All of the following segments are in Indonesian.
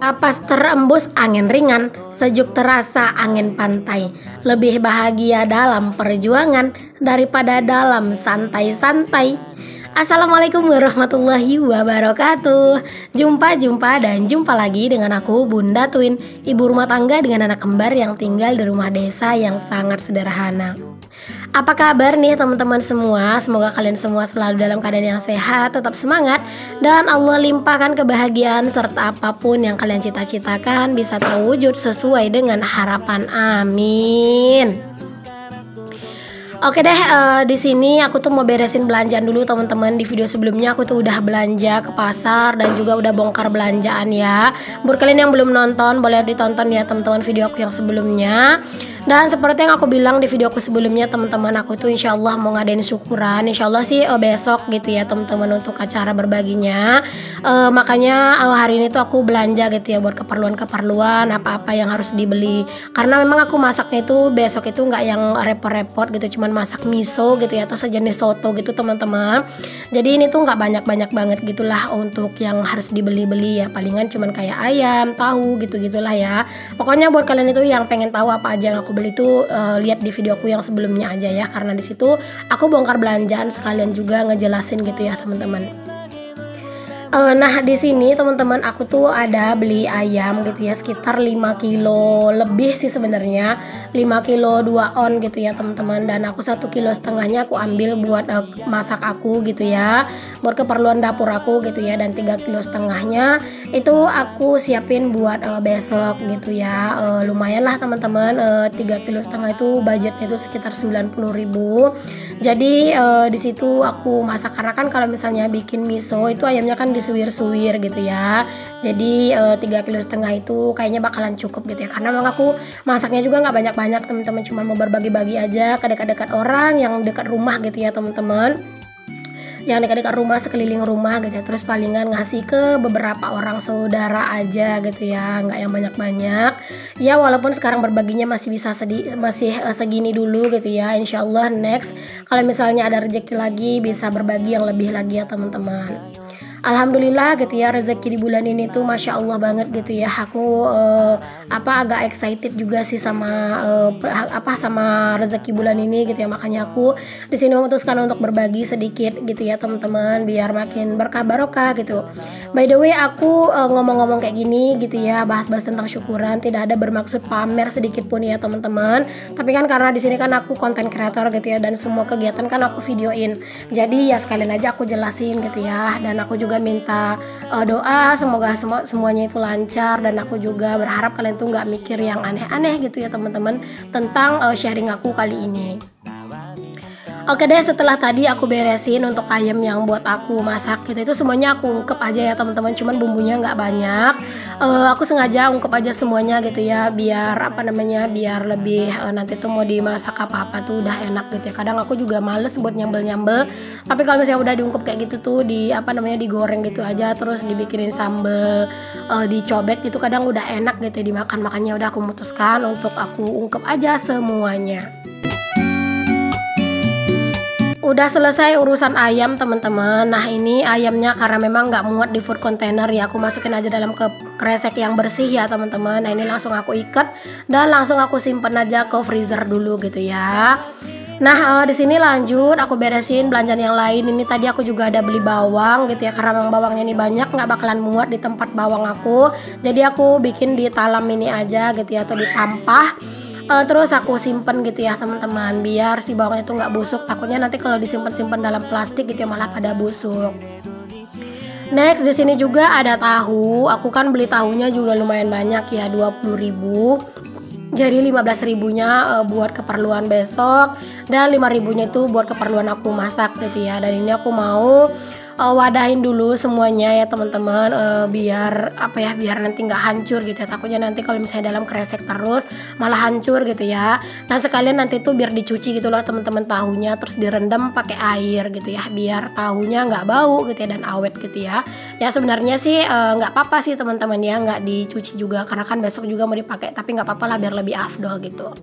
Napas terembus angin ringan, sejuk terasa angin pantai. Lebih bahagia dalam perjuangan daripada dalam santai-santai. Assalamualaikum warahmatullahi wabarakatuh. Jumpa lagi dengan aku Bunda Twin, ibu rumah tangga dengan anak kembar yang tinggal di rumah desa yang sangat sederhana. Apa kabar nih teman-teman semua? Semoga kalian semua selalu dalam keadaan yang sehat, tetap semangat, dan Allah limpahkan kebahagiaan serta apapun yang kalian cita-citakan bisa terwujud sesuai dengan harapan. Amin. Oke deh, di sini aku tuh mau beresin belanjaan dulu teman-teman. Di video sebelumnya aku tuh udah belanja ke pasar dan juga udah bongkar belanjaan ya. Buat kalian yang belum nonton, boleh ditonton ya teman-teman video aku yang sebelumnya. Dan seperti yang aku bilang di video aku sebelumnya teman-teman, aku tuh insya Allah mau ngadain syukuran. Insya Allah sih besok gitu ya teman-teman untuk acara berbaginya. Makanya hari ini tuh aku belanja gitu ya buat keperluan-keperluan apa-apa yang harus dibeli. Karena memang aku masaknya itu besok itu nggak yang repot-repot gitu, cuman masak miso gitu ya atau sejenis soto gitu teman-teman. Jadi ini tuh nggak banyak-banyak banget gitulah untuk yang harus dibeli-beli ya. Palingan cuman kayak ayam, tahu gitu-gitulah ya. Pokoknya buat kalian itu yang pengen tahu apa aja yang aku beli itu lihat di videoku yang sebelumnya aja ya, karena di situ aku bongkar belanjaan sekalian juga ngejelasin gitu ya teman-teman. Nah di sini teman-teman aku tuh ada beli ayam gitu ya sekitar 5 kilo lebih sih sebenarnya, 5 kilo 2 on gitu ya teman-teman, dan aku 1,5 kilo aku ambil buat masak aku gitu ya, buat keperluan dapur aku gitu ya, dan 3,5 kilo itu aku siapin buat besok gitu ya. Lumayan lah teman-teman, 3,5 kilo itu budgetnya itu sekitar 90.000. Jadi di situ aku masak karena kan kalau misalnya bikin miso itu ayamnya kan disuwir-suwir gitu ya. Jadi 3,5 kilo itu kayaknya bakalan cukup gitu ya. Karena memang aku masaknya juga nggak banyak-banyak teman-teman, cuma mau berbagi-bagi aja ke dekat-dekat orang yang dekat rumah gitu ya teman-teman. Yang dekat-dekat rumah, sekeliling rumah gitu ya. Terus palingan ngasih ke beberapa orang saudara aja gitu ya, nggak yang banyak-banyak ya. Walaupun sekarang berbaginya masih bisa segini dulu gitu ya. Insya Allah next kalau misalnya ada rezeki lagi bisa berbagi yang lebih lagi ya teman-teman. Alhamdulillah gitu ya, rezeki di bulan ini tuh masya Allah banget gitu ya. Aku agak excited juga sih sama sama rezeki bulan ini gitu ya. Makanya aku di sini memutuskan untuk berbagi sedikit gitu ya teman-teman, biar makin berkah barokah gitu. By the way, aku ngomong-ngomong kayak gini gitu ya, bahas-bahas tentang syukuran, tidak ada bermaksud pamer sedikit pun ya teman-teman. Tapi kan karena di sini kan aku konten kreator gitu ya, dan semua kegiatan kan aku videoin. Jadi ya sekalian aja aku jelasin gitu ya, dan aku juga minta doa semoga semuanya itu lancar, dan aku juga berharap kalian tuh nggak mikir yang aneh-aneh gitu ya teman-teman tentang sharing aku kali ini. Oke deh, setelah tadi aku beresin untuk ayam yang buat aku masak gitu, itu semuanya aku ungkep aja ya teman-teman, cuman bumbunya nggak banyak. Aku sengaja ungkep aja semuanya gitu ya, biar biar lebih nanti tuh mau dimasak apa-apa tuh udah enak gitu ya. Kadang aku juga males buat nyambel-nyambel, tapi kalau misalnya udah diungkep kayak gitu tuh digoreng gitu aja, terus dibikinin sambel, dicobek gitu, kadang udah enak gitu ya dimakan. Makanya udah aku memutuskan untuk aku ungkep aja semuanya. Udah selesai urusan ayam teman-teman. Nah ini ayamnya karena memang nggak muat di food container ya, aku masukin aja dalam kresek yang bersih ya teman-teman. Nah ini langsung aku ikat dan langsung aku simpen aja ke freezer dulu gitu ya. Nah di sini lanjut aku beresin belanjaan yang lain. Ini tadi aku juga ada beli bawang gitu ya, karena memang bawangnya ini banyak, nggak bakalan muat di tempat bawang aku. Jadi aku bikin di talam ini aja gitu ya, atau ditampah. Terus aku simpen gitu ya teman-teman, biar si bawangnya itu nggak busuk. Takutnya nanti kalau disimpan dalam plastik gitu ya malah pada busuk. Next di sini juga ada tahu. Aku kan beli tahunya juga lumayan banyak ya, 20.000. Jadi 15.000-nya buat keperluan besok, dan 5.000-nya itu buat keperluan aku masak gitu ya. Dan ini aku mau wadahin dulu semuanya ya teman-teman, biar biar nanti nggak hancur gitu ya. Takutnya nanti kalau misalnya dalam kresek terus malah hancur gitu ya. Nah sekalian nanti tuh biar dicuci gitu loh teman-teman tahunya, terus direndam pakai air gitu ya, biar tahunya nggak bau gitu ya dan awet gitu ya. Ya sebenarnya sih nggak apa-apa sih teman-teman ya, nggak dicuci juga karena kan besok juga mau dipakai, tapi nggak apa-apa lah biar lebih afdol gitu.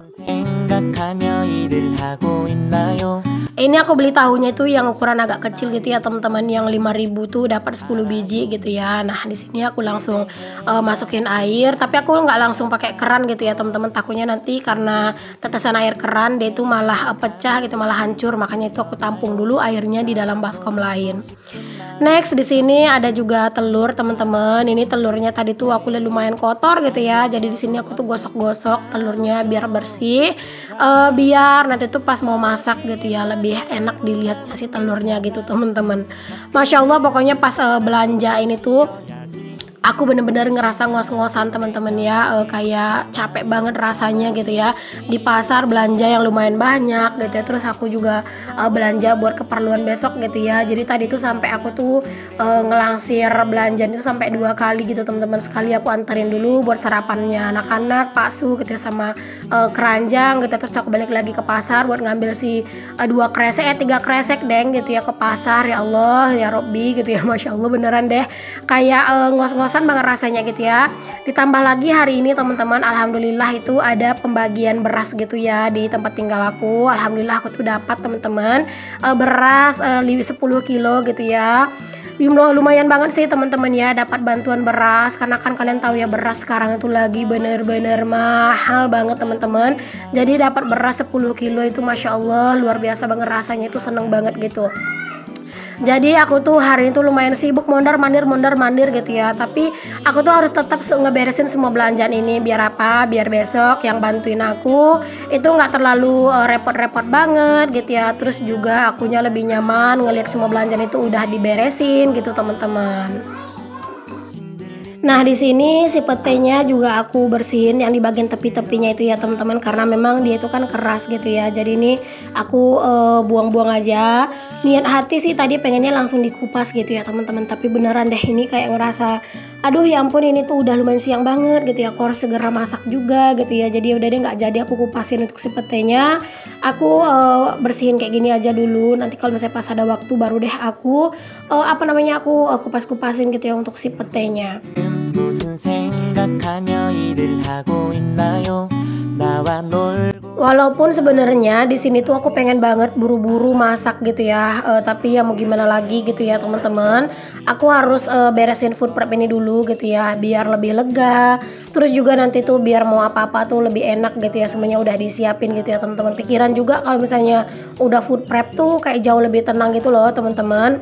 Ini aku beli tahunya itu yang ukuran agak kecil gitu ya teman-teman, yang 5.000 tuh dapat 10 biji gitu ya. Nah di sini aku langsung masukin air, tapi aku nggak langsung pakai keran gitu ya teman-teman, takutnya nanti karena tetesan air keran dia itu malah pecah gitu, malah hancur. Makanya itu aku tampung dulu airnya di dalam baskom lain. Next di sini ada juga telur teman-teman. Ini telurnya tadi tuh aku lihat lumayan kotor gitu ya. Jadi di sini aku tuh gosok-gosok telurnya biar bersih, biar nanti tuh pas mau masak gitu ya lebih enak dilihatnya si telurnya gitu teman-teman. Masya Allah pokoknya pas belanja ini tuh aku bener-bener ngerasa ngos-ngosan teman-teman ya, kayak capek banget rasanya gitu ya di pasar belanja yang lumayan banyak gitu ya. Terus aku juga belanja buat keperluan besok gitu ya. Jadi tadi tuh sampai aku tuh ngelangsir belanjaan itu sampai 2 kali gitu teman-teman. Sekali aku anterin dulu buat sarapannya anak-anak, bakso gitu ya, sama keranjang gitu. Terus aku balik lagi ke pasar buat ngambil si 3 kresek deng gitu ya ke pasar. Ya Allah ya Robbi gitu ya, Masya Allah beneran deh kayak ngos-ngosan banget rasanya gitu ya. Ditambah lagi hari ini teman-teman, alhamdulillah itu ada pembagian beras gitu ya di tempat tinggal aku. Alhamdulillah aku tuh dapat teman-teman beras 10 kilo gitu ya. Lumayan banget sih teman-teman ya dapat bantuan beras, karena kan kalian tahu ya beras sekarang itu lagi bener-bener mahal banget teman-teman. Jadi dapat beras 10 kilo itu Masya Allah luar biasa banget rasanya, itu seneng banget gitu. Jadi aku tuh hari itu lumayan sibuk mondar mandir gitu ya. Tapi aku tuh harus tetap ngeberesin semua belanjaan ini. Biar apa? Biar besok yang bantuin aku itu nggak terlalu repot-repot banget gitu ya. Terus juga akunya lebih nyaman ngelihat semua belanjaan itu udah diberesin gitu teman-teman. Nah di sini si petenya juga aku bersihin yang di bagian tepi-tepinya itu ya teman-teman, karena memang dia itu kan keras gitu ya. Jadi ini aku buang-buang aja. Niat hati sih tadi pengennya langsung dikupas gitu ya teman-teman, tapi beneran deh ini kayak ngerasa aduh ya ampun ini tuh udah lumayan siang banget gitu ya, aku harus segera masak juga gitu ya. Jadi udah deh nggak jadi aku kupasin untuk si petenya. Aku bersihin kayak gini aja dulu, nanti kalau misalnya pas ada waktu baru deh aku aku kupas-kupasin gitu ya untuk si petenya. Walaupun sebenarnya di sini tuh aku pengen banget buru-buru masak gitu ya, tapi ya mau gimana lagi gitu ya teman-teman. Aku harus beresin food prep ini dulu gitu ya, biar lebih lega. Terus juga nanti tuh biar mau apa-apa tuh lebih enak gitu ya, semuanya udah disiapin gitu ya teman-teman. Pikiran juga kalau misalnya udah food prep tuh kayak jauh lebih tenang gitu loh teman-teman.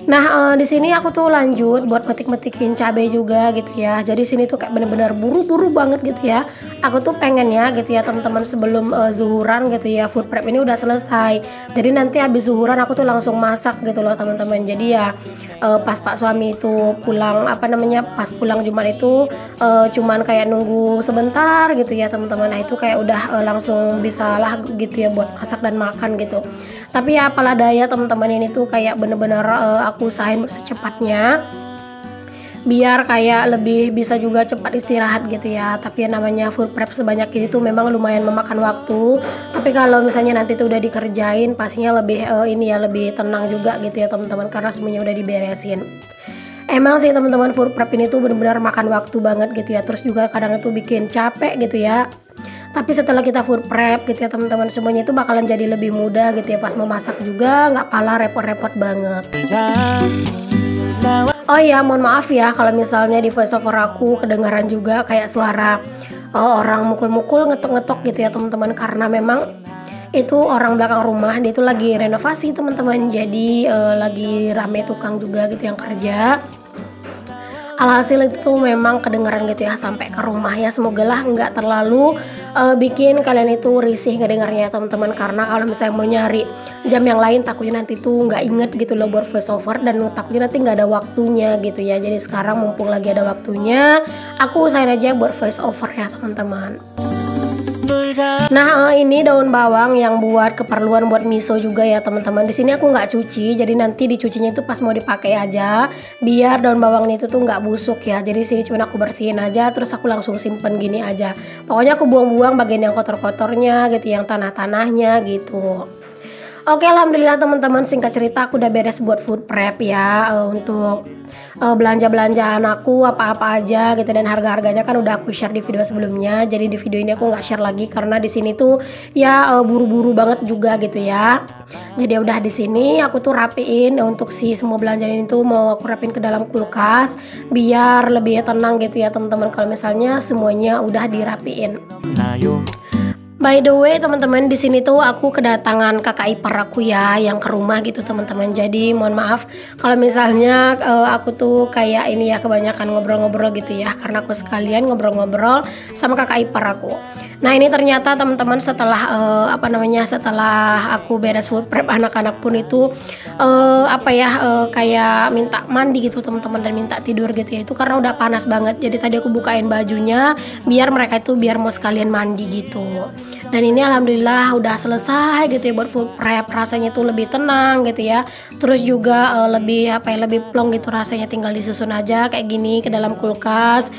Nah di sini aku tuh lanjut buat metik-metikin cabai juga gitu ya. Jadi sini tuh kayak bener-bener buru-buru banget gitu ya. Aku tuh pengen ya gitu ya teman-teman sebelum zuhuran gitu ya food prep ini udah selesai. Jadi nanti habis zuhuran aku tuh langsung masak gitu loh teman-teman. Jadi ya pas Pak suami itu pulang pas pulang Jumat itu cuman kayak nunggu sebentar gitu ya teman-teman. Nah itu kayak udah langsung bisa lah gitu ya buat masak dan makan gitu. Tapi ya apalah daya teman-teman, ini tuh kayak bener-bener aku usahain secepatnya biar kayak lebih bisa juga cepat istirahat gitu ya. Tapi ya namanya food prep sebanyak ini tuh memang lumayan memakan waktu. Tapi kalau misalnya nanti tuh udah dikerjain pastinya lebih lebih tenang juga gitu ya teman-teman, karena semuanya udah diberesin. Emang sih teman-teman food prep ini tuh benar-benar makan waktu banget gitu ya. Terus juga kadang itu bikin capek gitu ya. Tapi setelah kita food prep gitu ya teman-teman, semuanya itu bakalan jadi lebih mudah gitu ya. Pas mau masak juga nggak pala repot-repot banget. Oh iya mohon maaf ya kalau misalnya di voice over aku kedengaran juga kayak suara orang mukul-mukul, ngetok-ngetok gitu ya teman-teman. Karena memang itu orang belakang rumah, dia itu lagi renovasi teman-teman. Jadi lagi rame tukang juga gitu yang kerja. Alhasil itu tuh memang kedengaran gitu ya sampai ke rumah ya. Semoga lah nggak terlalu bikin kalian itu risih ngedengarnya teman-teman, karena kalau misalnya mau nyari jam yang lain takutnya nanti tuh nggak inget gitu loh buat voice over, dan takutnya nanti nggak ada waktunya gitu ya. Jadi sekarang mumpung lagi ada waktunya, aku usahain aja buat voice over ya teman-teman. Nah ini daun bawang yang buat keperluan buat miso juga ya teman-teman. Di sini aku nggak cuci, jadi nanti dicucinya itu pas mau dipakai aja, biar daun bawang itu tuh nggak busuk ya. Jadi sini cuma aku bersihin aja, terus aku langsung simpen gini aja. Pokoknya aku buang-buang bagian yang kotor-kotornya gitu, yang tanah-tanahnya gitu. Oke, alhamdulillah teman-teman, singkat cerita aku udah beres buat food prep ya, untuk belanja-belanjaan aku apa-apa aja gitu, dan harga-harganya kan udah aku share di video sebelumnya. Jadi di video ini aku nggak share lagi karena di sini tuh ya buru-buru banget juga gitu ya. Jadi udah di sini aku tuh rapiin untuk si semua belanjaan ini tuh mau aku rapiin ke dalam kulkas biar lebih tenang gitu ya teman-teman, kalau misalnya semuanya udah dirapiin. By the way teman-teman, di sini tuh aku kedatangan kakak ipar aku ya yang ke rumah gitu teman-teman. Jadi mohon maaf kalau misalnya aku tuh kayak ini ya kebanyakan ngobrol-ngobrol gitu ya, karena aku sekalian ngobrol-ngobrol sama kakak ipar aku. Nah ini ternyata teman-teman setelah setelah aku beres food prep anak-anak pun itu kayak minta mandi gitu teman-teman, dan minta tidur gitu ya, itu karena udah panas banget. Jadi tadi aku bukain bajunya biar mereka itu biar mau sekalian mandi gitu. Dan ini alhamdulillah udah selesai gitu ya buat food prep, rasanya tuh lebih tenang gitu ya. Terus juga lebih plong gitu rasanya, tinggal disusun aja kayak gini ke dalam kulkas.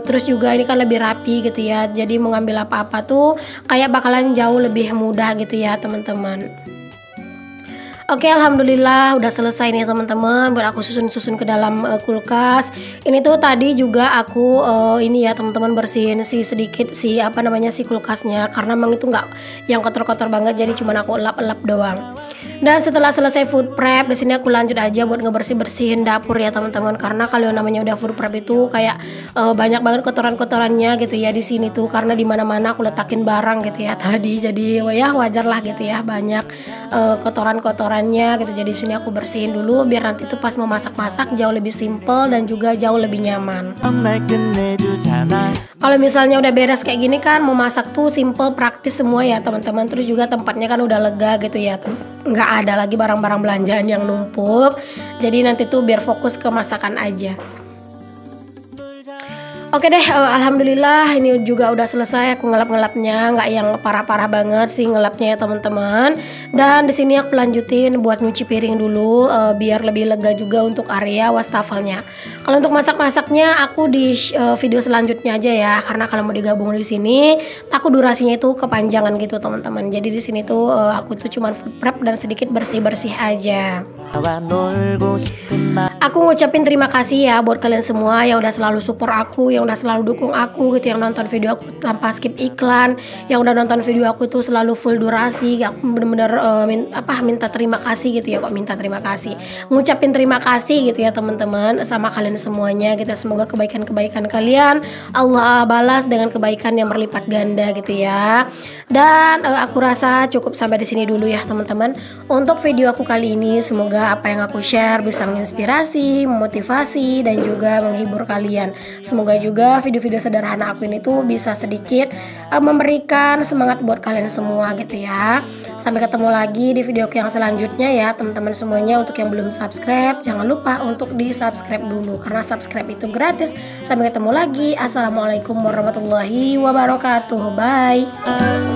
Terus juga ini kan lebih rapi gitu ya, jadi mau ngambil apa-apa tuh kayak bakalan jauh lebih mudah gitu ya teman-teman. Oke, alhamdulillah udah selesai nih teman-teman buat aku susun-susun ke dalam kulkas. Ini tuh tadi juga aku ini ya teman-teman bersihin sedikit si kulkasnya, karena emang itu nggak yang kotor-kotor banget, jadi cuma aku elap-elap doang. Dan setelah selesai food prep, di sini aku lanjut aja buat ngebersih-bersihin dapur ya teman-teman, karena kalau namanya udah food prep itu kayak banyak banget kotoran-kotorannya gitu ya di sini tuh, karena di mana-mana aku letakin barang gitu ya tadi. Jadi ya wajar lah gitu ya, banyak kotoran-kotorannya gitu. Jadi di sini aku bersihin dulu biar nanti tuh pas mau masak-masak jauh lebih simple dan juga jauh lebih nyaman. Kalau misalnya udah beres kayak gini kan, mau masak tuh simple, praktis semua ya teman-teman. Terus juga tempatnya kan udah lega gitu ya, nggak ada lagi barang-barang belanjaan yang numpuk. Jadi nanti tuh biar fokus ke masakan aja. Oke deh, alhamdulillah ini juga udah selesai aku ngelap-ngelapnya, nggak yang parah-parah banget sih ngelapnya ya teman-teman. Dan di sini aku lanjutin buat nyuci piring dulu biar lebih lega juga untuk area wastafelnya. Kalau untuk masak-masaknya aku di video selanjutnya aja ya, karena kalau mau digabung di sini aku durasinya itu kepanjangan gitu teman-teman. Jadi di sini tuh aku tuh cuman food prep dan sedikit bersih-bersih aja. Aku ngucapin terima kasih ya buat kalian semua yang udah selalu support aku, yang udah selalu dukung aku gitu, yang nonton video aku tanpa skip iklan, yang udah nonton video aku tuh selalu full durasi. Aku bener-bener minta terima kasih gitu ya, kok minta terima kasih, ngucapin terima kasih gitu ya teman-teman sama kalian semuanya gitu. Semoga kebaikan-kebaikan kalian Allah balas dengan kebaikan yang berlipat ganda gitu ya. Dan aku rasa cukup sampai di sini dulu ya teman-teman untuk video aku kali ini. Semoga apa yang aku share bisa menginspirasi, memotivasi, dan juga menghibur kalian. Semoga juga video-video sederhana aku ini tuh bisa sedikit memberikan semangat buat kalian semua gitu ya. Sampai ketemu lagi di video yang selanjutnya ya teman-teman semuanya. Untuk yang belum subscribe, jangan lupa untuk di subscribe dulu, karena subscribe itu gratis. Sampai ketemu lagi. Assalamualaikum warahmatullahi wabarakatuh. Bye.